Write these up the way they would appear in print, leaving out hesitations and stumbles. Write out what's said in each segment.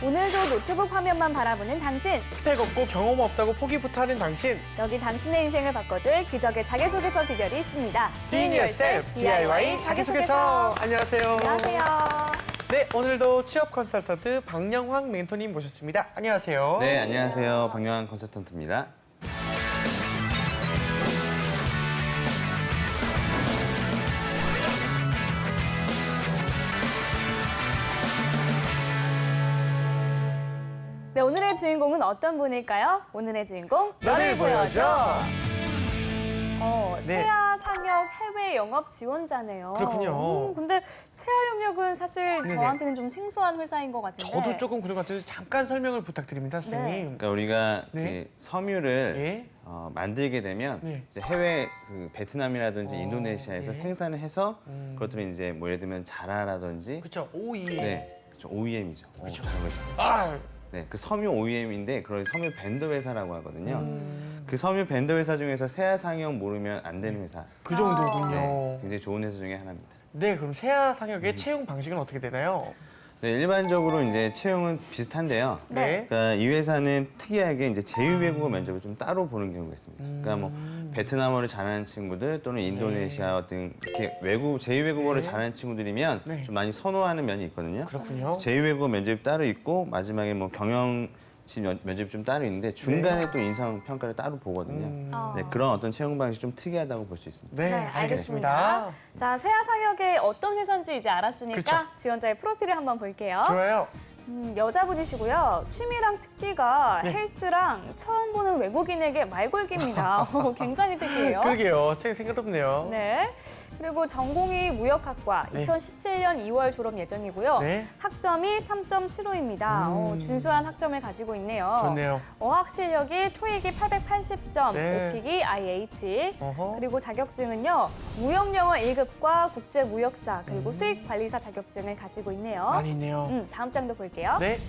오늘도 노트북 화면만 바라보는 당신. 스펙 없고 경험 없다고 포기부터 하는 당신. 여기 당신의 인생을 바꿔줄 기적의 자기소개서 비결이 있습니다. Doing Yourself DIY 자기소개서. 안녕하세요. 안녕하세요. 네, 오늘도 취업 컨설턴트 박영황 멘토님 모셨습니다. 안녕하세요. 네, 안녕하세요. 박영황 컨설턴트입니다. 네, 오늘의 주인공은 어떤 분일까요? 오늘의 주인공 너를 보여줘. 네. 세아 상혁 해외 영업 지원자네요. 그렇군요. 근데 세아 영역은 사실 네네. 저한테는 좀 생소한 회사인 것 같은데. 저도 조금 그런 것 같아서 잠깐 설명을 부탁드립니다, 선생님. 그러니까 우리가 네. 그 섬유를 예. 만들게 되면 네. 이제 해외 그 베트남이라든지 인도네시아에서 예. 생산을 해서 그것들은 이제 뭐 예를 들면 자라라든지 그렇죠. OE. 네, 그렇죠. OEM이죠. 그쵸. 아, 아, 네, 그 섬유 OEM인데 그걸 섬유 밴더 회사라고 하거든요. 그 섬유 밴더 회사 중에서 세아 상용 모르면 안 되는 회사. 그 정도군요. 네, 굉장히 좋은 회사 중에 하나입니다. 네, 그럼 세아 상혁의 채용 방식은 어떻게 되나요? 네, 일반적으로 이제 채용은 비슷한데요. 네. 그러니까 이 회사는 특이하게 이제 제휴외국어 면접을 좀 따로 보는 경우가 있습니다. 그러니까 뭐 베트남어를 잘하는 친구들 또는 인도네시아 등 이렇게 제휴외국어를 네. 잘하는 친구들이면 네. 좀 많이 선호하는 면이 있거든요. 그렇군요. 제휴외국어 면접이 따로 있고 마지막에 뭐 면접이 좀 따로 있는데 중간에 또 인상 평가를 따로 보거든요. 네, 그런 어떤 채용 방식이 좀 특이하다고 볼 수 있습니다. 네, 알겠습니다. 자, 세아 상혁의 어떤 회사인지 이제 알았으니까 그렇죠. 지원자의 프로필을 한번 볼게요. 좋아요. 여자분이시고요. 취미랑 특기가 네. 헬스랑 처음 보는 외국인에게 말걸기입니다. 굉장히 특이해요. 그러게요. 생각없네요. 네. 그리고 전공이 무역학과, 네. 2017년 2월 졸업 예정이고요. 네. 학점이 3.75입니다. 준수한 학점을 가지고 있네요. 좋네요. 어학 실력이 토익이 880점, 네. 오픽이 IH. 어허. 그리고 자격증은요. 무역영어 1급과 국제무역사, 그리고 수익관리사 자격증을 가지고 있네요. 많이 있네요. 다음 장도 볼게요. 네.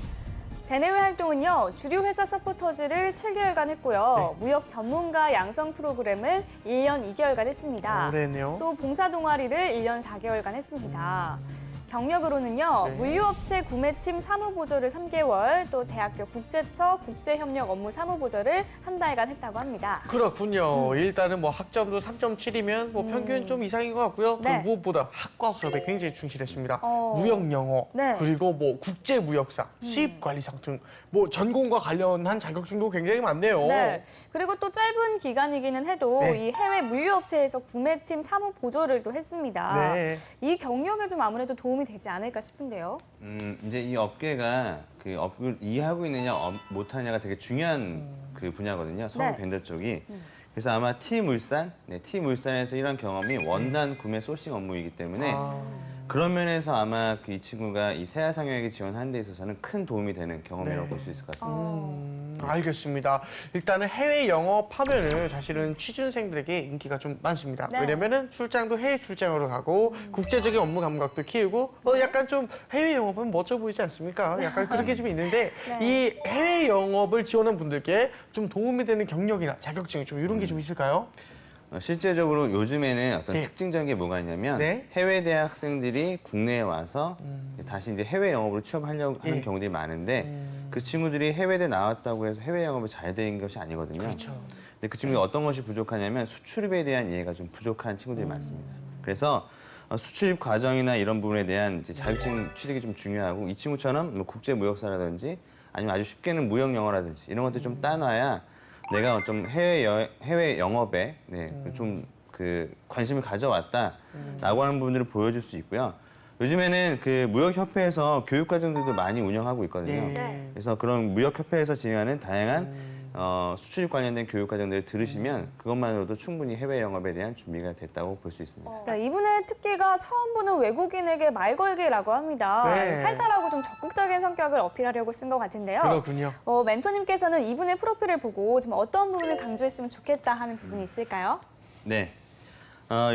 대내외 활동은요, 주류 회사 서포터즈를 7개월간 했고요. 무역 전문가 양성 프로그램을 1년 2개월간 했습니다. 오래 했네요. 또 봉사 동아리를 1년 4개월간 했습니다. 경력으로는요, 네. 물류업체 구매팀 사무보조를 3개월, 또 대학교 국제처 국제협력 업무 사무보조를 한 달간 했다고 합니다. 그렇군요. 일단은 뭐 학점도 3.7이면 뭐 평균 좀 이상인 것 같고요. 네. 그 무엇보다 학과 수업에 굉장히 충실했습니다. 어. 무역 영어, 네. 그리고 뭐 국제 무역사, 수입 관리상 등 뭐 전공과 관련한 자격증도 굉장히 많네요. 네. 그리고 또 짧은 기간이기는 해도 네. 이 해외 물류업체에서 구매팀 사무보조를 또 했습니다. 네. 이 경력에 좀 아무래도 도움이 되지 않을까 싶은데요. 이제 이 업계가 그 업을 이해하고 있느냐 못하느냐가 되게 중요한 그 분야거든요. 섬유 네. 밴더 쪽이. 그래서 아마 T물산, T물산에서 이런 경험이 원단 구매 소싱 업무이기 때문에 그런 면에서 아마 이 친구가 이 세아 상혁에게 지원하는 데 있어서는 큰 도움이 되는 경험이라고 네. 볼 수 있을 것 같습니다. 알겠습니다. 일단은 해외 영업하면은 사실은 취준생들에게 인기가 좀 많습니다. 네. 왜냐면은 출장도 해외 출장으로 가고 국제적인 업무 감각도 키우고 약간 좀 해외 영업은 멋져 보이지 않습니까? 약간 그런 게 좀 있는데 네. 이 해외 영업을 지원한 분들께 좀 도움이 되는 경력이나 자격증이 좀 이런 게 좀 있을까요? 실제적으로 요즘에는 어떤 네. 특징적인 게 뭐가 있냐면 네. 해외 대학 학생들이 국내에 와서 다시 이제 해외 영업으로 취업하려고 하는 예. 경우들이 많은데 그 친구들이 해외대 나왔다고 해서 해외 영업이 잘 된 것이 아니거든요. 그렇죠. 근데 그 친구들이 어떤 것이 부족하냐면 수출입에 대한 이해가 좀 부족한 친구들이 많습니다. 그래서 수출입 과정이나 이런 부분에 대한 이제 자격증 취득이 좀 중요하고 이 친구처럼 뭐 국제무역사라든지 아니면 아주 쉽게는 무역 영어라든지 이런 것들 좀 따놔야 내가 좀 해외 영업에 좀 그 관심을 가져왔다라고 하는 부분들을 보여줄 수 있고요. 요즘에는 그 무역협회에서 교육과정들도 많이 운영하고 있거든요. 네. 그래서 그런 무역협회에서 진행하는 다양한 수출입 관련된 교육과정들을 들으시면 그것만으로도 충분히 해외 영업에 대한 준비가 됐다고 볼 수 있습니다. 네, 이분의 특기가 처음 보는 외국인에게 말걸기라고 합니다. 네. 활달하고 좀 적극적인 성격을 어필하려고 쓴 것 같은데요. 그렇군요. 멘토님께서는 이분의 프로필을 보고 좀 어떤 부분을 강조했으면 좋겠다 하는 부분이 있을까요? 네.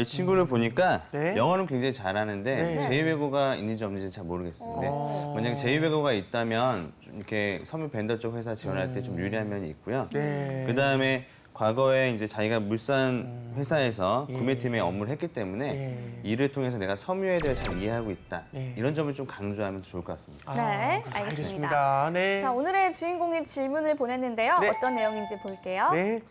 이 친구를 보니까 네. 영어는 굉장히 잘하는데 네. 제2외국어가 있는지 없는지 잘 모르겠어요. 근데 만약 제2외국어가 있다면 좀 이렇게 섬유 밴더 쪽 회사 지원할 때 좀 유리한 면이 있고요. 네. 그다음에 과거에 이제 자기가 물산 회사에서 구매팀에 업무를 했기 때문에 이를 통해서 내가 섬유에 대해 잘 이해하고 있다. 이런 점을 좀 강조하면 좋을 것 같습니다. 네, 알겠습니다. 네. 자, 오늘의 주인공이 질문을 보냈는데요. 네. 어떤 내용인지 볼게요. 네.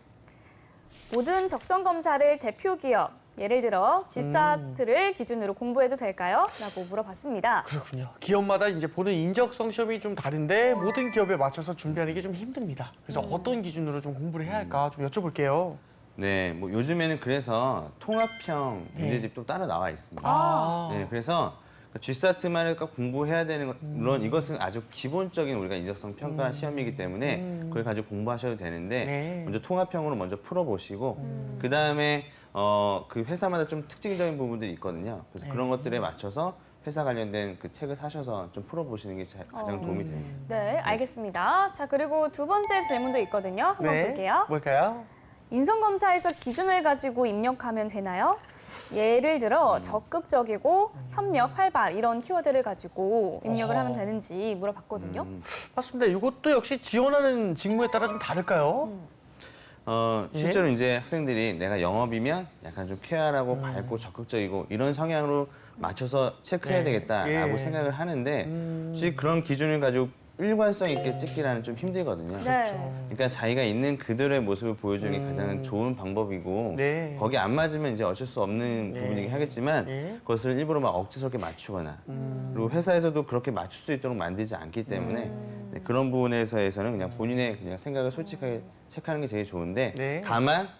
모든 적성 검사를 대표 기업, 예를 들어 G사트를 기준으로 공부해도 될까요? 라고 물어봤습니다. 그렇군요. 기업마다 이제 보는 인적성 시험이 좀 다른데 모든 기업에 맞춰서 준비하는 게 좀 힘듭니다. 그래서 어떤 기준으로 좀 공부를 해야 할까 좀 여쭤볼게요. 네, 뭐 요즘에는 그래서 통합형 문제집도 따로 나와 있습니다. 네, 그래서 G사트만을 꼭 공부해야 되는 것, 물론 이것은 아주 기본적인 우리가 인적성 평가 시험이기 때문에 그걸 가지고 공부하셔도 되는데 네. 먼저 통합형으로 먼저 풀어보시고 그 다음에 그 회사마다 좀 특징적인 부분들이 있거든요. 그래서 그런 것들에 맞춰서 회사 관련된 그 책을 사셔서 좀 풀어보시는 게 가장 도움이 됩니다. 네, 알겠습니다. 자, 그리고 두 번째 질문도 있거든요. 한번 볼게요. 뭘까요? 인성검사에서 기준을 가지고 입력하면 되나요? 예를 들어 적극적이고 협력, 활발 이런 키워드를 가지고 입력을 하면 되는지 물어봤거든요. 맞습니다. 이것도 역시 지원하는 직무에 따라 좀 다를까요? 실제로 이제 학생들이 내가 영업이면 약간 좀 쾌활하고 밝고 적극적이고 이런 성향으로 맞춰서 체크해야 되겠다라고 생각을 하는데 솔직히 그런 기준을 가지고 일관성 있게 찍기라는 좀 힘들거든요. 네. 그러니까 자기가 있는 그대로의 모습을 보여주는 게 가장 좋은 방법이고 네. 거기 안 맞으면 이제 어쩔 수 없는 부분이긴 하겠지만 네. 그것을 일부러 막 억지스럽게 맞추거나 그리고 회사에서도 그렇게 맞출 수 있도록 만들지 않기 때문에 네, 그런 부분에서는 그냥 본인의 그냥 생각을 솔직하게 체크하는 게 제일 좋은데 네. 다만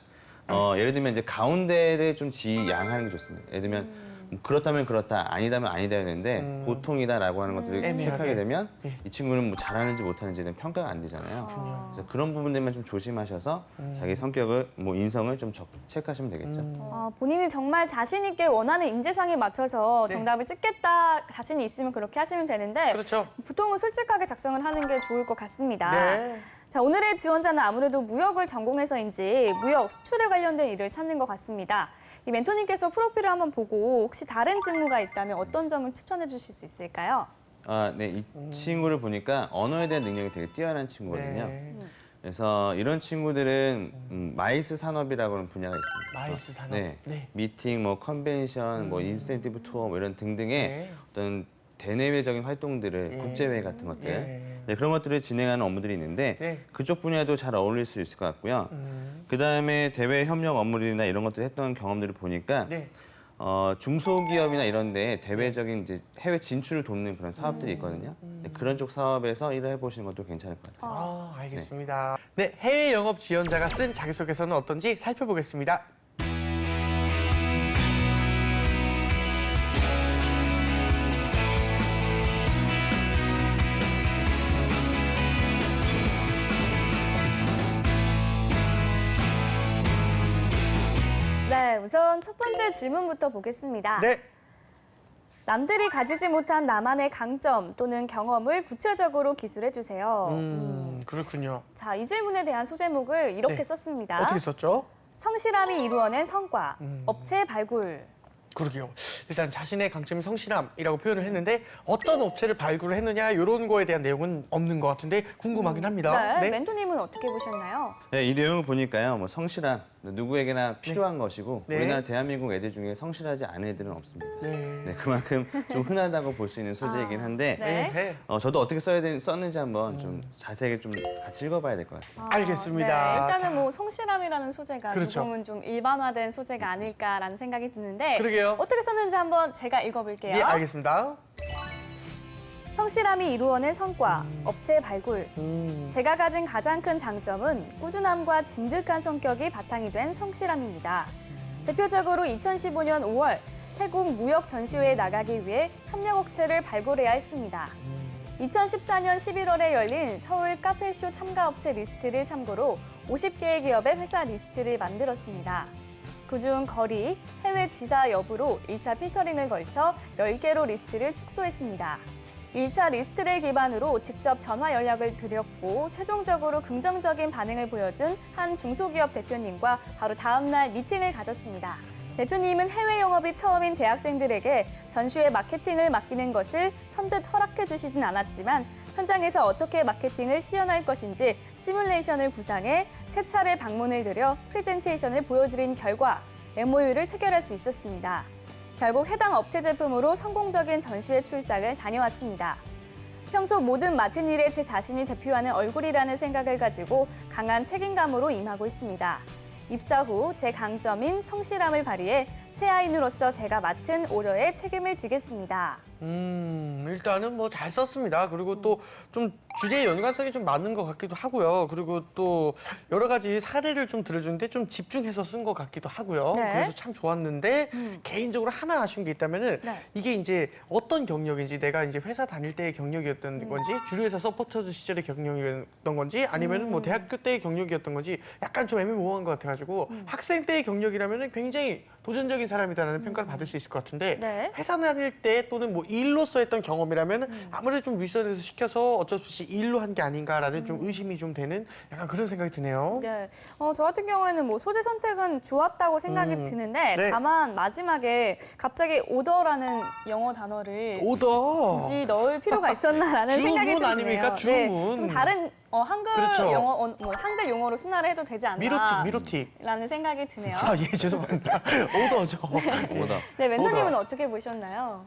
예를 들면 이제 가운데를 좀 지양하는 게 좋습니다. 예를 들면 그렇다면 그렇다, 아니다면 아니다였는데 보통이다라고 하는 것들을 애매하게. 체크하게 되면 이 친구는 뭐 잘하는지 못하는지는 평가가 안 되잖아요. 그래서 그런 부분들만 좀 조심하셔서 자기 성격을, 뭐 인성을 좀 체크하시면 되겠죠. 본인이 정말 자신 있게 원하는 인재상에 맞춰서 정답을 찍겠다 자신이 있으면 그렇게 하시면 되는데 그렇죠. 보통은 솔직하게 작성을 하는 게 좋을 것 같습니다. 네. 자, 오늘의 지원자는 아무래도 무역을 전공해서인지 무역, 수출에 관련된 일을 찾는 것 같습니다. 이 멘토님께서 프로필을 한번 보고 혹시 다른 직무가 있다면 어떤 점을 추천해 주실 수 있을까요? 네, 이 친구를 보니까 언어에 대한 능력이 되게 뛰어난 친구거든요. 네. 그래서 이런 친구들은 마이스 산업이라고 하는 분야가 있습니다. 그래서 마이스 산업. 네, 네. 미팅, 뭐 컨벤션, 뭐 인센티브 투어 뭐 이런 등등의 네. 어떤 대내외적인 활동들을 국제회의 같은 것들 네. 네, 그런 것들을 진행하는 업무들이 있는데 네. 그쪽 분야도 잘 어울릴 수 있을 것 같고요. 그 다음에 대외 협력 업무들이나 이런 것들 했던 경험들을 보니까 네. 중소기업이나 이런 데 대외적인 이제 해외 진출을 돕는 그런 사업들이 있거든요. 네, 그런 쪽 사업에서 일을 해보시는 것도 괜찮을 것 같아요. 알겠습니다. 네, 해외 영업 지원자가 쓴 자기소개서는 어떤지 살펴보겠습니다. 네, 우선 첫 번째 질문부터 보겠습니다. 네. 남들이 가지지 못한 나만의 강점 또는 경험을 구체적으로 기술해 주세요. 그렇군요. 자, 이 질문에 대한 소제목을 이렇게 네. 썼습니다. 어떻게 썼죠? 성실함이 이루어낸 성과, 업체 발굴. 그러게요. 일단 자신의 강점이 성실함이라고 표현을 했는데 어떤 업체를 발굴을 했느냐 이런 거에 대한 내용은 없는 것 같은데 궁금하긴 합니다. 네, 멘토님은 어떻게 보셨나요? 네, 이 내용을 보니까요. 뭐 성실한 누구에게나 필요한 것이고 네. 우리나라 대한민국 애들 중에 성실하지 않은 애들은 없습니다. 네. 네, 그만큼 좀 흔하다고 볼 수 있는 소재이긴 한데 네. 저도 어떻게 썼는지 한번 좀 자세하게 좀 같이 읽어봐야 될 것 같아요. 알겠습니다. 네, 일단은 자. 뭐 성실함이라는 소재가 그렇죠. 조금은 좀 일반화된 소재가 아닐까라는 생각이 드는데 그러게요. 어떻게 썼는지 한번 제가 읽어볼게요. 예, 알겠습니다. 성실함이 이루어낸 성과, 업체 발굴. 제가 가진 가장 큰 장점은 꾸준함과 진득한 성격이 바탕이 된 성실함입니다. 대표적으로 2015년 5월 태국 무역 전시회에 나가기 위해 협력업체를 발굴해야 했습니다. 2014년 11월에 열린 서울 카페쇼 참가업체 리스트를 참고로 50개의 기업의 회사 리스트를 만들었습니다. 그중 거리, 해외 지사 여부로 1차 필터링을 걸쳐 10개로 리스트를 축소했습니다. 1차 리스트를 기반으로 직접 전화 연락을 드렸고 최종적으로 긍정적인 반응을 보여준 한 중소기업 대표님과 바로 다음 날 미팅을 가졌습니다. 대표님은 해외 영업이 처음인 대학생들에게 전시회 마케팅을 맡기는 것을 선뜻 허락해 주시진 않았지만 현장에서 어떻게 마케팅을 시연할 것인지 시뮬레이션을 구상해 3차례 방문을 드려 프레젠테이션을 보여드린 결과 MOU를 체결할 수 있었습니다. 결국 해당 업체 제품으로 성공적인 전시회 출장을 다녀왔습니다. 평소 모든 맡은 일에 제 자신이 대표하는 얼굴이라는 생각을 가지고 강한 책임감으로 임하고 있습니다. 입사 후 제 강점인 성실함을 발휘해 새아인으로서 제가 맡은 오려에 책임을 지겠습니다. 일단은 뭐 잘 썼습니다. 그리고 또 좀 주제의 연관성이 좀 맞는 것 같기도 하고요. 그리고 또 여러 가지 사례를 좀 들어주는데 좀 집중해서 쓴 것 같기도 하고요. 네. 그래서 참 좋았는데 개인적으로 하나 아쉬운 게 있다면은 네. 이게 이제 어떤 경력인지 내가 이제 회사 다닐 때의 경력이었던 건지 주류회사 서포터즈 시절의 경력이었던 건지 아니면은 뭐 대학교 때의 경력이었던 건지 약간 좀 애매모호한 것 같아가지고 학생 때의 경력이라면은 굉장히 도전적인 사람이다라는 평가를 받을 수 있을 것 같은데 네. 회사 다닐 때 또는 뭐 일로서 했던 경험이라면 아무래도 좀 윗선에서 시켜서 어쩔 수 없이 일로 한 게 아닌가라는 좀 의심이 좀 되는 약간 그런 생각이 드네요. 네, 저 같은 경우에는 뭐 소재 선택은 좋았다고 생각이 드는데 네. 다만 마지막에 갑자기 오더라는 영어 단어를 오더. 굳이 넣을 필요가 있었나라는 주문 생각이 좀 아닙니까? 드네요. 주문. 좀 다른 한글 그렇죠. 영어 뭐 한글 용어로 순화를 해도 되지 않나? 미로틱. 라는 생각이 드네요. 아, 예, 죄송합니다. 오더죠. 오더. 네, 멘토님은 오더. 어떻게 보셨나요?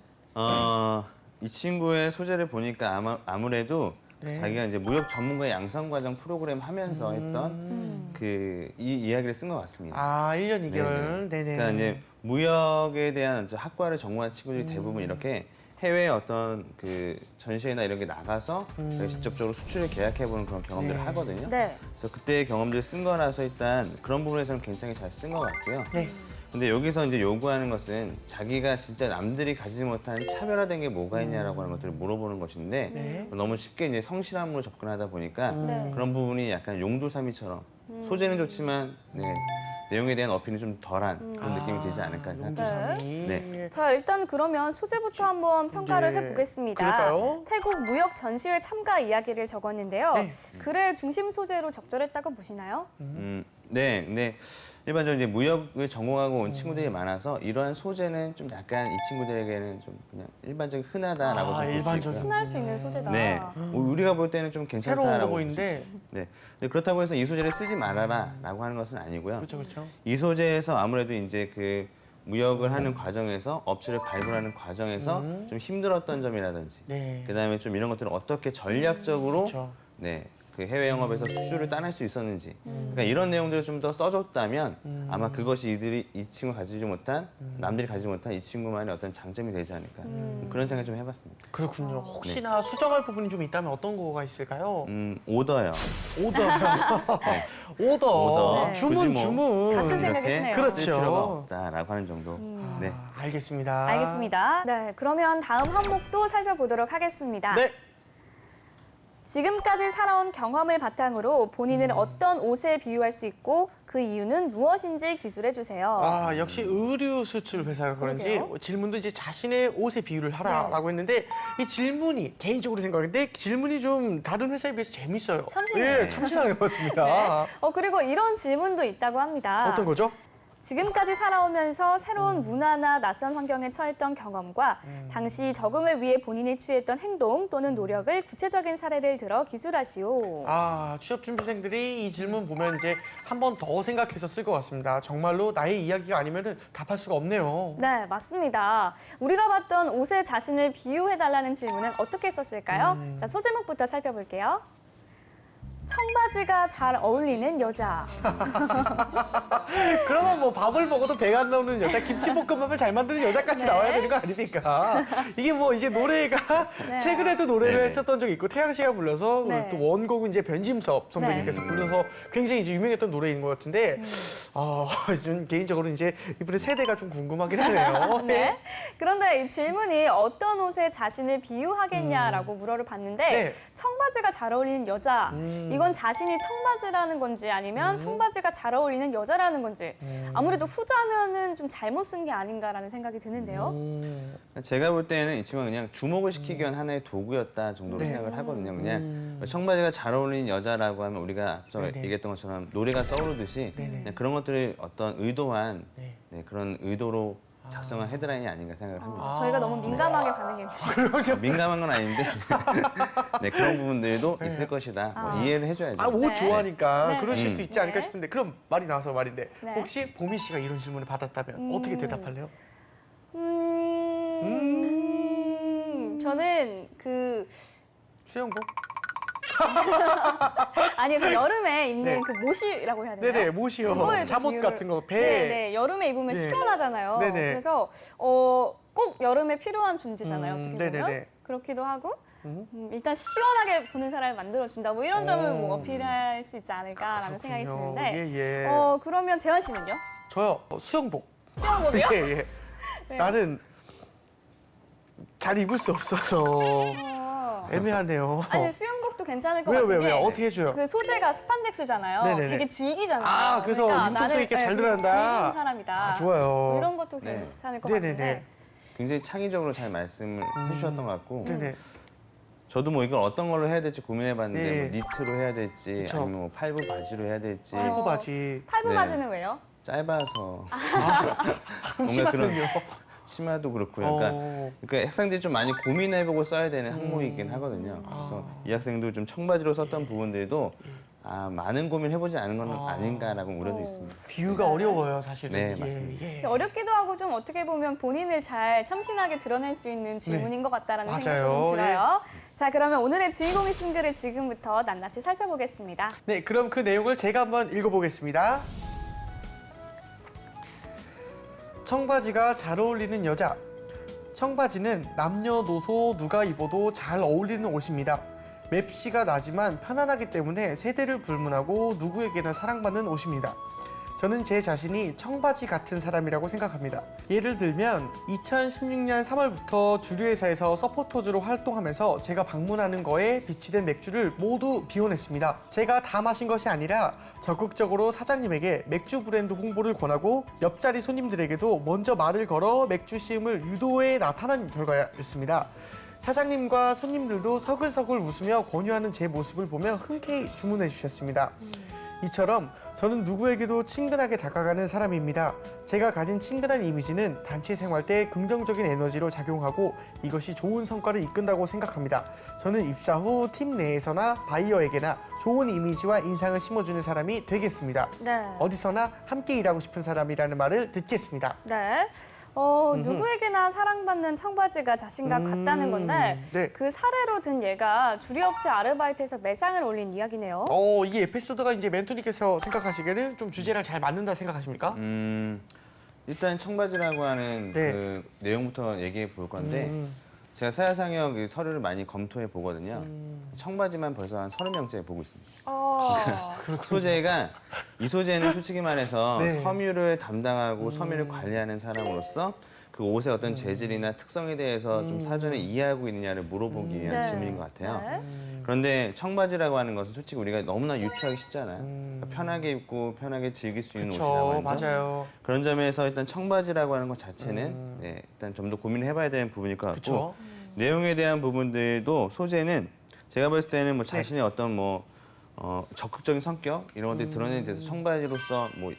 이 친구의 소재를 보니까 아무래도 네. 자기가 이제 무역 전문가 양성과정 프로그램 하면서 했던 이 이야기를 쓴 것 같습니다. 아, 1년 2개월. 네네. 그러니까 이제 무역에 대한 이제 학과를 전공한 친구들이 대부분 이렇게 해외 어떤 그 전시회나 이런 게 나가서 제가 직접적으로 수출을 계약해보는 그런 경험들을 네. 하거든요. 네. 그래서 그때의 경험들을 쓴 거라서 일단 그런 부분에서는 굉장히 잘 쓴 것 같고요. 네. 근데 여기서 이제 요구하는 것은 자기가 진짜 남들이 가지지 못한 차별화된 게 뭐가 있냐라고 하는 것들을 물어보는 것인데 네. 너무 쉽게 이제 성실함으로 접근하다 보니까 네. 그런 부분이 약간 용도삼이처럼 소재는 좋지만 내용에 대한 어필이 좀 덜한 그런 느낌이 들지 않을까 생각합니다. 용두삼이. 네. 자, 일단 그러면 소재부터 한번 평가를 네. 해보겠습니다. 그럴까요? 태국 무역 전시회 참가 이야기를 적었는데요. 네. 글의 중심 소재로 적절했다고 보시나요? 네, 근데 일반적으로 이제 무역을 전공하고 온 친구들이 많아서 이러한 소재는 좀 약간 이 친구들에게는 좀 그냥 일반적인 흔하다라고 좀 볼 수 일반적인. 있고요. 흔할 수 있는 소재다. 네, 우리가 볼 때는 좀 새로운 거 괜찮다라고 보이는데. 네, 근데 그렇다고 해서 이 소재를 쓰지 말아라라고 하는 것은 아니고요. 그렇죠, 그렇죠. 이 소재에서 아무래도 이제 그 무역을 하는 과정에서 업체를 발굴하는 과정에서 좀 힘들었던 점이라든지 네. 그다음에 좀 이런 것들을 어떻게 전략적으로 그렇죠. 네, 그 해외 영업에서 수주를 따낼 수 있었는지 그러니까 이런 내용들을 좀 더 써줬다면 아마 그것이 이 친구 가지지 못한 남들이 가지지 못한 이 친구만의 어떤 장점이 되지 않을까 그런 생각 좀 해봤습니다. 그렇군요. 혹시나 수정할 부분이 좀 있다면 어떤 거가 있을까요? 오더요. 오더. 오더. 오더. 네. 주문, 굳이 뭐 주문. 같은 생각이 이렇게 드네요. 그렇죠. 쓸 필요가 없다라고 하는 정도. 네. 알겠습니다. 알겠습니다. 네, 그러면 다음 항목도 살펴보도록 하겠습니다. 네. 지금까지 살아온 경험을 바탕으로 본인을 어떤 옷에 비유할 수 있고 그 이유는 무엇인지 기술해 주세요. 아, 역시 의류 수출 회사라 그런지 그러게요. 질문도 이제 자신의 옷에 비유를 하라라고 했는데 이 질문이 개인적으로 생각했는데 질문이 좀 다른 회사에 비해서 재밌어요. 참신해요. 예, 참신한 것 같습니다. 그리고 이런 질문도 있다고 합니다. 어떤 거죠? 지금까지 살아오면서 새로운 문화나 낯선 환경에 처했던 경험과 당시 적응을 위해 본인이 취했던 행동 또는 노력을 구체적인 사례를 들어 기술하시오. 아, 취업준비생들이 이 질문 보면 이제 한 번 더 생각해서 쓸 것 같습니다. 정말로 나의 이야기가 아니면 답할 수가 없네요. 네, 맞습니다. 우리가 봤던 옷에 자신을 비유해달라는 질문은 어떻게 썼을까요? 자, 소제목부터 살펴볼게요. 청바지가 잘 어울리는 여자. 그러면 뭐 밥을 먹어도 배가 안 나오는 여자, 김치볶음밥을 잘 만드는 여자까지 네. 나와야 되는 거 아닙니까? 이게 뭐 이제 노래가 네. 최근에도 노래를 네네. 했었던 적이 있고 태양 씨가 불러서 네. 또 원곡은 이제 변짐섭 선배님께서 네. 불러서 굉장히 이제 유명했던 노래인 것 같은데 좀 개인적으로 이제 이분의 세대가 좀 궁금하긴 하네요. 네. 그런데 이 질문이 어떤 옷에 자신을 비유하겠냐라고 물어를 봤는데 네. 청바지가 잘 어울리는 여자 이건 자신이 청바지라는 건지 아니면 청바지가 잘 어울리는 여자라는 건지 아무래도 후자면은 좀 잘못 쓴 게 아닌가라는 생각이 드는데요. 제가 볼 때는 이 친구가 그냥 주목을 시키기 위한 하나의 도구였다 정도로 네. 생각을 하거든요. 그냥 청바지가 잘 어울리는 여자라고 하면 우리가 앞서 네네. 얘기했던 것처럼 노래가 떠오르듯이 네네. 그냥 그런 것들이 어떤 의도한 네. 네, 그런 의도로 작성한 헤드라인이 아닌가 생각을 합니다. 저희가 너무 민감하게 반응했네요. 민감한 건 아닌데 네, 그런 부분들도 있을 것이다. 뭐 이해를 해줘야죠. 옷 네. 좋아하니까 네. 그러실 수 있지 않을까 네. 싶은데 그럼 말이 나와서 말인데 네. 혹시 보미 씨가 이런 질문을 받았다면 어떻게 대답할래요? 저는 그 수영복? 아니 그 여름에 입는 네. 그 모시라고 해야 되나요? 네네, 못이요. 그거에 잠옷 비유를- 같은 거, 배. 네네, 여름에 입으면 네. 시원하잖아요. 네네. 그래서 꼭 여름에 필요한 존재잖아요. 어떻게 보면. 네네네. 그렇기도 하고 일단 시원하게 보는 사람을 만들어준다. 뭐 이런 점을 뭐 어필할 수 있지 않을까라는 생각이 그렇군요. 드는데 예, 예. 그러면 재환 씨는요? 저요, 수영복. 수영복이요? 예, 예. 네. 나는 잘 입을 수 없어서 애매하네요. 아니 수영복도 괜찮을 것 왜요, 같은 게 왜요? 어떻게 해줘요? 그 소재가 스판덱스잖아요. 네네네. 되게 질기잖아요. 아, 그래서 융통성 나는, 있게 잘 되게 들어간다. 질긴 사람이다. 아, 좋아요. 뭐 이런 것도 네. 괜찮을 것 네네네. 같은데. 굉장히 창의적으로 잘 말씀을 해주셨던 것 같고 네네. 저도 뭐 이걸 어떤 걸로 해야 될지 고민해봤는데 네. 뭐 니트로 해야 될지 그쵸. 아니면 뭐 팔부 바지로 해야 될지 팔부 바지. 팔부 네. 바지는 왜요? 짧아서 그럼 뭔가 그런 심하군요. 치마도 그렇고요. 그러니까 학생들이 좀 많이 고민해보고 써야 되는 항목이긴 하거든요. 그래서 이 학생도 좀 청바지로 썼던 부분들도 많은 고민해보지 않은 건 아닌가라고 우려도 있습니다. 비유가 어려워요, 사실은. 네, 이게. 맞습니다. 예. 어렵기도 하고 좀 어떻게 보면 본인을 잘 참신하게 드러낼 수 있는 질문인 것 같다라는 맞아요. 생각도 좀 들어요. 자, 그러면 오늘의 주인공이 쓴 글을 지금부터 낱낱이 살펴보겠습니다. 네, 그럼 그 내용을 제가 한번 읽어보겠습니다. 청바지가 잘 어울리는 여자. 청바지는 남녀노소 누가 입어도 잘 어울리는 옷입니다. 맵시가 나지만 편안하기 때문에 세대를 불문하고 누구에게나 사랑받는 옷입니다. 저는 제 자신이 청바지 같은 사람이라고 생각합니다. 예를 들면 2016년 3월부터 주류회사에서 서포터즈로 활동하면서 제가 방문하는 거에 비치된 맥주를 모두 비워냈습니다. 제가 다 마신 것이 아니라 적극적으로 사장님에게 맥주 브랜드 홍보를 권하고 옆자리 손님들에게도 먼저 말을 걸어 맥주 시음을 유도해 나타난 결과였습니다. 사장님과 손님들도 서글서글 웃으며 권유하는 제 모습을 보며 흔쾌히 주문해 주셨습니다. 이처럼 저는 누구에게도 친근하게 다가가는 사람입니다. 제가 가진 친근한 이미지는 단체 생활 때 긍정적인 에너지로 작용하고 이것이 좋은 성과를 이끈다고 생각합니다. 저는 입사 후 팀 내에서나 바이어에게나 좋은 이미지와 인상을 심어주는 사람이 되겠습니다. 네. 어디서나 함께 일하고 싶은 사람이라는 말을 듣겠습니다. 네. 누구에게나 사랑받는 청바지가 자신감 같다는 건데 네. 그 사례로 든 예가 주류업체 아르바이트에서 매상을 올린 이야기네요. 이 에피소드가 이제 멘토님께서 생각하시기에는 좀 주제랑 잘 맞는다 생각하십니까? 일단 청바지라고 하는 네. 그 내용부터 얘기해 볼 건데 제가 사야상역 이 서류를 많이 검토해 보거든요. 청바지만 벌써 한 30명째 보고 있습니다. 소재가 이 소재는 솔직히 말해서 네. 섬유를 담당하고 섬유를 관리하는 사람으로서 그 옷의 어떤 재질이나 특성에 대해서 좀 사전에 이해하고 있느냐를 물어보기 위한 네. 질문인 것 같아요. 네. 그런데 청바지라고 하는 것은 솔직히 우리가 너무나 유추하기 쉽잖아요. 그러니까 편하게 입고 편하게 즐길 수 있는 그렇죠, 옷이라고 하죠. 맞아요. 그런 점에서 일단 청바지라고 하는 것 자체는 네, 일단 좀 더 고민을 해봐야 되는 부분일 것 같고 그렇죠. 내용에 대한 부분들도 소재는 제가 봤을 때는 뭐 자신의 어떤 뭐 적극적인 성격 이런 것들이 드러내는 데서 청바지로서 뭐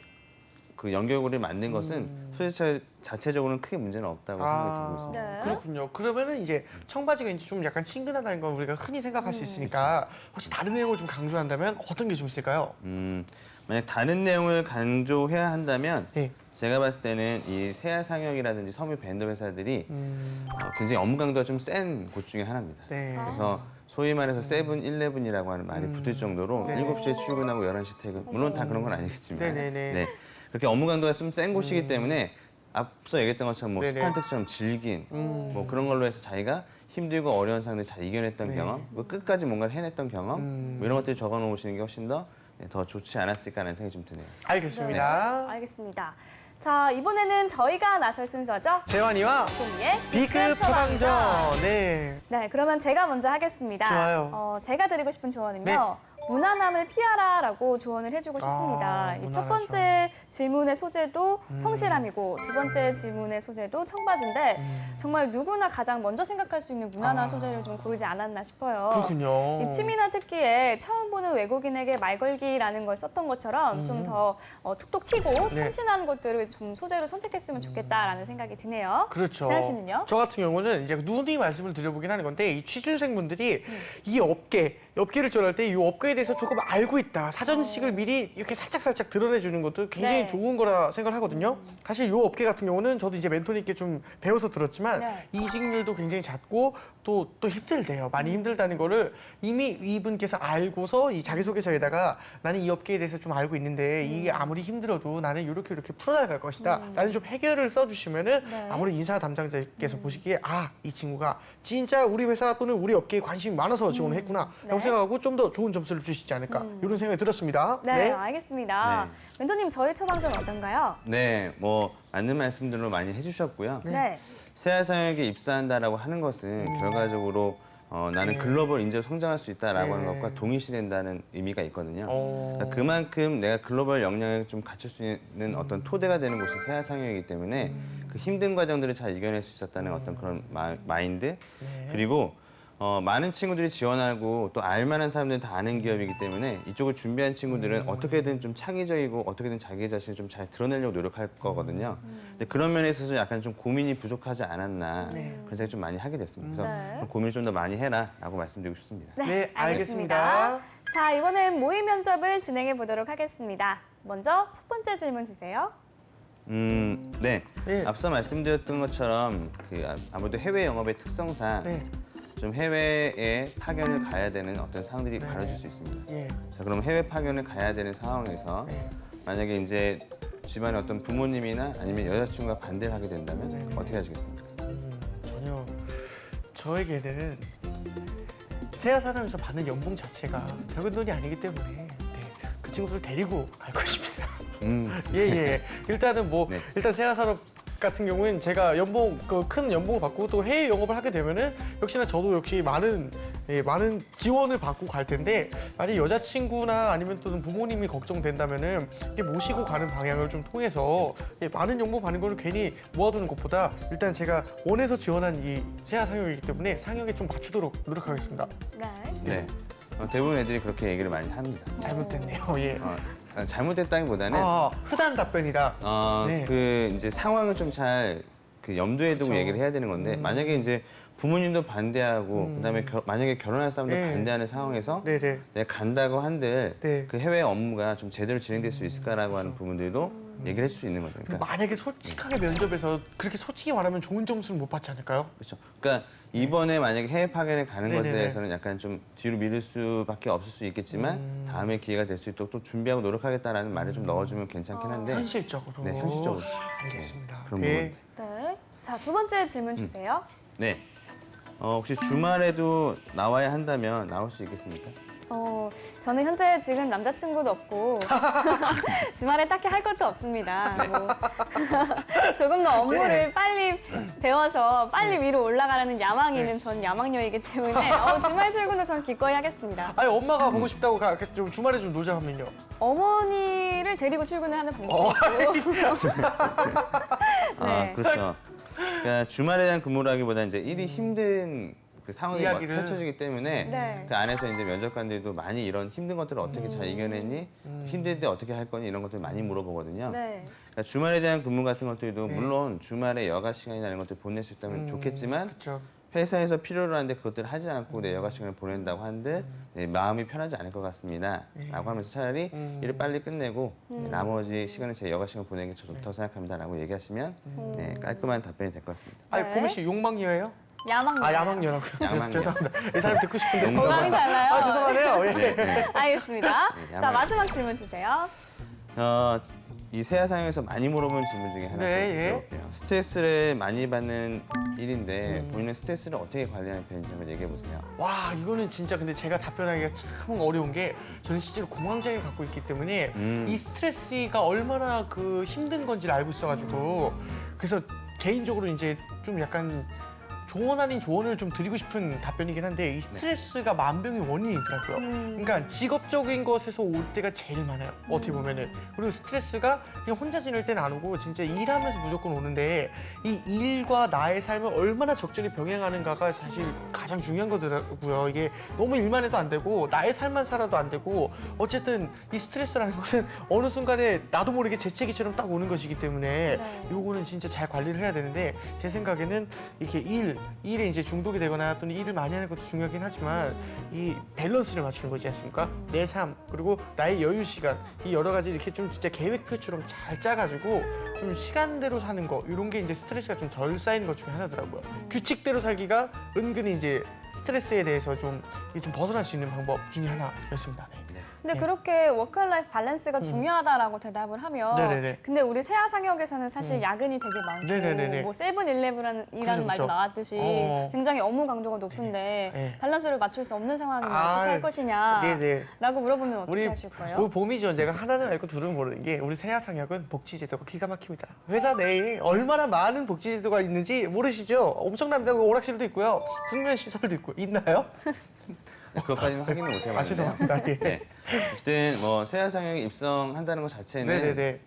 그 연결고리를 만든 것은 소재 자체적으로는 크게 문제는 없다고 생각이 들고 있습니다. 네. 그렇군요. 그러면은 이제 청바지가 이제 좀 약간 친근하다는 건 우리가 흔히 생각할 수 있으니까 혹시 다른 내용을 좀 강조한다면 어떤 게 좀 있을까요? 만약 다른 내용을 강조해야 한다면 네. 제가 봤을 때는 이 세아상역이라든지 섬유 밴드 회사들이 굉장히 업무 강도가 좀 센 곳 중에 하나입니다. 네. 그래서 소위 말해서 세븐 일레븐이라고 하는 말이 붙을 정도로 네. 7시에 출근하고 11시 퇴근. 물론 다 그런 건 아니겠지만. 네네네. 네. 그렇게 업무 강도가 좀 센 곳이기 때문에 앞서 얘기했던 것처럼 뭐 네네. 스판텍스처럼 질긴 뭐 그런 걸로 해서 자기가 힘들고 어려운 상황을 잘 이겨냈던 네. 경험, 뭐 끝까지 뭔가를 해냈던 경험 뭐 이런 것들을 적어 놓으시는 게 훨씬 더 좋지 않았을까라는 생각이 좀 드네요. 알겠습니다. 알겠습니다. 자, 이번에는 저희가 나설 순서죠. 재환이와 콩이의 B급 처방전. 네. 네, 그러면 제가 먼저 하겠습니다. 좋아요. 제가 드리고 싶은 조언은요. 네. 무난함을 피하라라고 조언을 해주고 싶습니다. 이 첫 무난하죠. 번째 질문의 소재도 성실함이고 두 번째 질문의 소재도 청바지인데 정말 누구나 가장 먼저 생각할 수 있는 무난한 소재를 좀 고르지 않았나 싶어요. 그렇군요. 이 취미나 특기에 처음 보는 외국인에게 말 걸기라는 걸 썼던 것처럼 좀 더 톡톡 튀고 네. 참신한 것들을 좀 소재로 선택했으면 좋겠다라는 생각이 드네요. 그렇죠. 재한 씨는요? 저 같은 경우는 이제 누누이 말씀을 드려보긴 하는 건데 이 취준생분들이 이 업계를 전할 때 이 업계에 대해서 조금 알고 있다. 사전식을 미리 이렇게 살짝 드러내주는 것도 굉장히 네. 좋은 거라 생각을 하거든요. 사실 이 업계 같은 경우는 저도 이제 멘토님께 좀 배워서 들었지만 네. 이직률도 굉장히 잦고 또 힘들대요. 많이 힘들다는 거를 이미 이분께서 알고서 이 자기소개서에다가 나는 이 업계에 대해서 좀 알고 있는데 이게 아무리 힘들어도 나는 이렇게 풀어나갈 것이다. 라는 좀 해결을 써주시면은 네. 아무리 인사 담당자께서 보시기에 이 친구가 진짜 우리 회사 또는 우리 업계에 관심이 많아서 지원을 했구나 라고 네. 생각하고 좀 더 좋은 점수를 주시지 않을까 이런 생각이 들었습니다. 네, 알겠습니다. 네. 멘토님, 저의 처방전 어떤가요? 네, 뭐 맞는 말씀들로 많이 해주셨고요. 네. 세아상혁에 입사한다라고 하는 것은 결과적으로 나는 글로벌 인재로 성장할 수 있다라고 하는 네. 것과 동일시된다는 의미가 있거든요. 어. 그러니까 그만큼 내가 글로벌 역량을 좀 갖출 수 있는 어떤 토대가 되는 곳이 세아상혁이기 때문에 그 힘든 과정들을 잘 이겨낼 수 있었다는 어떤 그런 마인드 그리고 많은 친구들이 지원하고 또 알만한 사람들은 다 아는 기업이기 때문에 이쪽을 준비한 친구들은 어떻게든 좀 창의적이고 어떻게든 자기 자신을 좀 잘 드러내려고 노력할 거거든요. 근데 그런 면에 있어서 약간 좀 고민이 부족하지 않았나 그런 생각이 좀 많이 하게 됐습니다. 그래서 네. 좀 고민을 좀 더 많이 해라라고 말씀드리고 싶습니다. 네, 알겠습니다. 자, 이번엔 모의 면접을 진행해 보도록 하겠습니다. 먼저 첫 번째 질문 주세요. 네. 네. 앞서 말씀드렸던 것처럼 아무래도 해외 영업의 특성상 네. 좀 해외에 파견을 가야 되는 어떤 상황들이 벌어질 수 있습니다. 예. 자, 그럼 해외 파견을 가야 되는 상황에서 만약에 이제 집안의 어떤 부모님이나 아니면 여자친구가 반대를 하게 된다면 어떻게 하시겠습니까? 전혀 저에게는 세아사람에서 받는 연봉 자체가 적은 돈이 아니기 때문에 그 친구를 데리고 갈 것입니다. 예. 일단은 네. 일단 세아산업 같은 경우는 제가 큰 연봉을 받고 또 해외 영업을 하게 되면은 역시나 저도 역시 많은 지원을 받고 갈 텐데 만약 여자친구나 아니면 또는 부모님이 걱정된다면은 이렇게 모시고 가는 방향을 좀 통해서 많은 연봉 받는 거를 괜히 모아두는 것보다 일단 제가 원해서 지원한 이 세아 상혁이기 때문에 상혁에 좀 맞추도록 노력하겠습니다. 네. 네. 대부분 애들이 그렇게 얘기를 많이 합니다. 잘못됐네요. 예. 잘못됐다기보다는 흔한 답변이다. 네. 그 이제 상황을 좀 잘 염두에 두고 그렇죠. 얘기를 해야 되는 건데 만약에 이제 부모님도 반대하고 그다음에 만약에 결혼할 사람도 네. 반대하는 상황에서 네네. 내가 간다고 한들 네. 그 해외 업무가 좀 제대로 진행될 수 있을까라고 하는 부분들도 얘기를 할 수 있는 거죠. 그러니까, 만약에 솔직하게 면접에서 그렇게 솔직히 말하면 좋은 점수를 못 받지 않을까요? 그렇죠. 그러니까 이번에 만약에 해외 파견에 가는 것에 네네네. 대해서는 약간 좀 뒤로 미룰 수밖에 없을 수 있겠지만 다음에 기회가 될 수 있도록 또 준비하고 노력하겠다라는 말을 좀 넣어주면 괜찮긴 한데 현실적으로. 네, 현실적으로. 알겠습니다. 그런 네. 부분. 네. 자, 두 번째 질문 주세요. 네. 혹시 주말에도 나와야 한다면 나올 수 있겠습니까? 저는 현재 지금 남자친구도 없고 주말에 딱히 할 것도 없습니다. 뭐, 조금 더 업무를 빨리 배워서 빨리 위로 올라가라는 야망이 있는 전 야망녀이기 때문에 주말 출근은 전 기꺼이 하겠습니다. 아니 엄마가 보고 싶다고 좀 주말에 좀 놀자 하면요. 어머니를 데리고 출근을 하는 방법이 있고 네. 그렇죠. 그러니까 주말에 대한 근무라기보다 이제 일이 힘든 그 상황이 막 이야기를. 펼쳐지기 때문에 네. 그 안에서 이제 면접관들도 많이 이런 힘든 것들을 어떻게 잘 이겨냈니? 힘들 때 어떻게 할 거니? 이런 것들 많이 물어보거든요. 네. 그러니까 주말에 대한 근무 같은 것들도 물론 주말에 여가 시간이나 이런 것들 보낼 수 있다면 좋겠지만 그렇죠. 회사에서 필요로 하는데 그것들을 하지 않고 내 여가 시간을 보낸다고 한들 마음이 편하지 않을 것 같습니다. 라고 하면서 차라리 일을 빨리 끝내고 나머지 시간을 제 여가 시간을 보내는 게 좋다고 생각합니다. 라고 얘기하시면 깔끔한 답변이 될 것 같습니다. 아니 네. 보미 씨 욕망녀예요? 야망녀. 야망녀라고요. 야망녀. 죄송합니다. 이 사람 듣고 싶은데. 어감이 달라요. 죄송하네요. 예. 네. 알겠습니다. 네, 자, 야망녀. 마지막 질문 주세요. 이 세아상에서 많이 물어보는 질문 중에 하나 네, 예. 드려볼게요. 스트레스를 많이 받는 일인데 본인은 스트레스를 어떻게 관리하는 편인지 한번 얘기해 보세요. 와 이거는 진짜 근데 제가 답변하기가 참 어려운 게 저는 실제로 공황장애를 갖고 있기 때문에 이 스트레스가 얼마나 힘든 건지를 알고 있어가지고 그래서 개인적으로 이제 좀 약간 조언 아닌 조언을 좀 드리고 싶은 답변이긴 한데 이 스트레스가 만병의 원인이더라고요. 그러니까 직업적인 것에서 올 때가 제일 많아요. 어떻게 보면은. 그리고 스트레스가 그냥 혼자 지낼 때는 안 오고 진짜 일하면서 무조건 오는데 이 일과 나의 삶을 얼마나 적절히 병행하는가가 사실 가장 중요한 거더라고요. 이게 너무 일만 해도 안 되고 나의 삶만 살아도 안 되고 어쨌든 이 스트레스라는 것은 어느 순간에 나도 모르게 재채기처럼 딱 오는 것이기 때문에 요거는 진짜 잘 관리를 해야 되는데 제 생각에는 이렇게 일에 이제 중독이 되거나 또는 일을 많이 하는 것도 중요하긴 하지만 이 밸런스를 맞추는 거지 않습니까? 내 삶 그리고 나의 여유 시간 이 여러 가지 이렇게 좀 진짜 계획표처럼 잘 짜가지고 좀 시간대로 사는 거 이런 게 이제 스트레스가 좀 덜 쌓이는 것 중에 하나더라고요. 규칙대로 살기가 은근히 이제 스트레스에 대해서 좀 벗어날 수 있는 방법 중에 하나였습니다. 네. 근데 그렇게 워크라이프 밸런스가 중요하다라고 대답을 하면 네네네. 근데 우리 세아 상역에서는 사실 야근이 되게 많고 네네네네. 뭐 세븐일레븐이라는 그죠, 말도 그죠. 나왔듯이 굉장히 업무 강도가 높은데 네. 밸런스를 맞출 수 없는 상황이면 아, 어떻게 할 것이냐라고 네네. 물어보면 어떻게 하실 거예요? 우리 봄이죠. 제가 하나는 알고 둘은 모르는 게 우리 세아 상역은 복지제도가 기가 막힙니다. 회사 내에 얼마나 많은 복지제도가 있는지 모르시죠? 엄청납니다. 오락실도 있고요. 숙면 시설도 있고 있나요? 그것까지는 확인을 못 해봤는데. 죄송합니다. 예. 네. 어쨌든 뭐 세아상영에 입성한다는 것 자체는 네네네.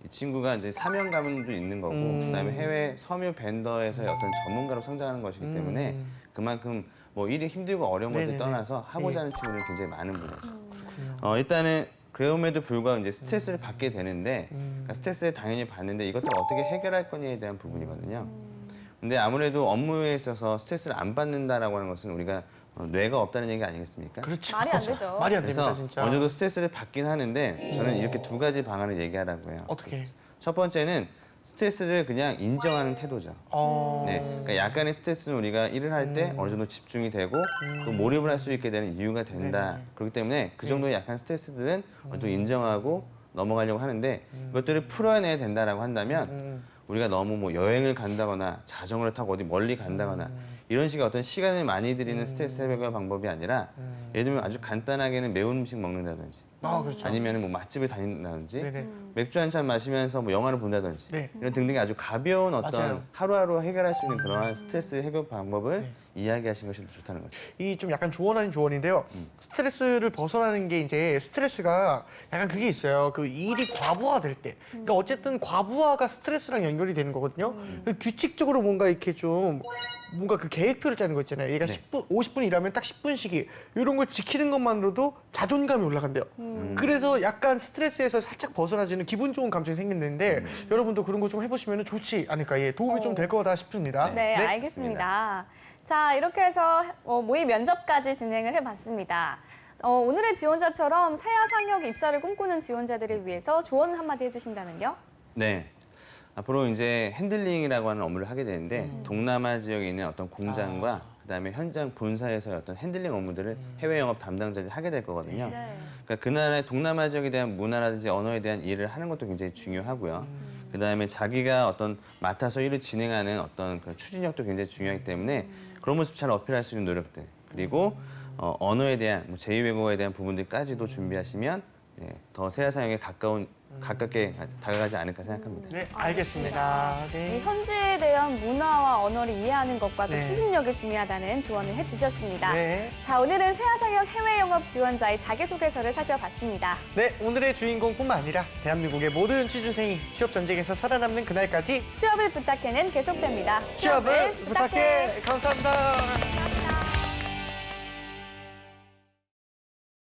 이 친구가 이제 사명감도 있는 거고 그다음에 해외 섬유 밴더에서의 어떤 전문가로 성장하는 것이기 때문에 그만큼 뭐 일이 힘들고 어려운 것들 네네네. 떠나서 하고자 예. 하는 친구들이 굉장히 많은 분이죠. 일단은 그럼에도 불구하고 이제 스트레스를 받게 되는데 그러니까 스트레스를 당연히 받는데 이것들을 어떻게 해결할 거냐에 대한 부분이거든요. 근데 아무래도 업무에 있어서 스트레스를 안 받는다라고 하는 것은 우리가 뇌가 없다는 얘기 아니겠습니까? 그렇죠. 말이 안 되죠. 말이 안 됩니다, 그래서 진짜. 어느 정도 스트레스를 받긴 하는데 저는 이렇게 두 가지 방안을 얘기하라고 해요. 어떻게? 첫 번째는 스트레스를 그냥 인정하는 태도죠. 네, 그러니까 약간의 스트레스는 우리가 일을 할 때 어느 정도 집중이 되고 또 몰입을 할 수 있게 되는 이유가 된다. 네네. 그렇기 때문에 그 정도의 약간 스트레스들은 어느 정도 인정하고 넘어가려고 하는데 이것들을 풀어내야 된다라고 한다면 우리가 너무 뭐 여행을 간다거나 자전거를 타고 어디 멀리 간다거나 이런 식의 어떤 시간을 많이 들이는 스트레스 해결 방법이 아니라 예를 들면 아주 간단하게는 매운 음식 먹는다든지 아, 그렇죠. 아니면 뭐 맛집을 다닌다든지 네네. 맥주 한 잔 마시면서 뭐 영화를 본다든지 네. 이런 등등의 아주 가벼운 어떤 맞아요. 하루하루 해결할 수 있는 그러한 스트레스 해결 방법을 이야기하시는 것이 좋다는 거죠. 이 좀 약간 조언 아닌 조언인데요. 스트레스를 벗어나는 게 이제 스트레스가 약간 그게 있어요. 그 일이 과부하될 때. 그러니까 어쨌든 과부하가 스트레스랑 연결이 되는 거거든요. 그 규칙적으로 뭔가 이렇게 좀 뭔가 그 계획표를 짜는 거 있잖아요. 얘가 10분, 50분 일하면 딱 10분씩이 이런 걸 지키는 것만으로도 자존감이 올라간대요. 그래서 약간 스트레스에서 살짝 벗어나지는 기분 좋은 감정이 생긴다는데 여러분도 그런 거 좀 해보시면 좋지 않을까. 예, 도움이 좀 될 거다 싶습니다. 네, 알겠습니다. 자, 이렇게 해서 모의 면접까지 진행을 해봤습니다. 오늘의 지원자처럼 세아 상역 입사를 꿈꾸는 지원자들을 위해서 조언 한마디 해주신다면요? 네. 앞으로 이제 핸들링이라고 하는 업무를 하게 되는데 동남아 지역에 있는 어떤 공장과 그다음에 현장 본사에서의 어떤 핸들링 업무들을 해외 영업 담당자들이 하게 될 거거든요. 네. 그러니까 그 나라의 동남아 지역에 대한 문화라든지 언어에 대한 일을 하는 것도 굉장히 중요하고요. 그다음에 자기가 어떤 맡아서 일을 진행하는 어떤 그 추진력도 굉장히 중요하기 때문에 그런 모습 잘 어필할 수 있는 노력들 그리고 언어에 대한 뭐 제2외국어에 대한 부분들까지도 준비하시면 더 세아 상역에 가깝게 다가가지 않을까 생각합니다. 네, 알겠습니다. 이 네. 현지에 대한 문화와 언어를 이해하는 것과 또 네. 추진력이 중요하다는 조언을 해주셨습니다. 네. 자, 오늘은 세아 상역 해외 영업 지원자의 자기소개서를 살펴봤습니다. 네, 오늘의 주인공뿐만 아니라 대한민국의 모든 취준생이 취업 전쟁에서 살아남는 그날까지 취업을 부탁해는 계속됩니다. 취업을 부탁해. 감사합니다.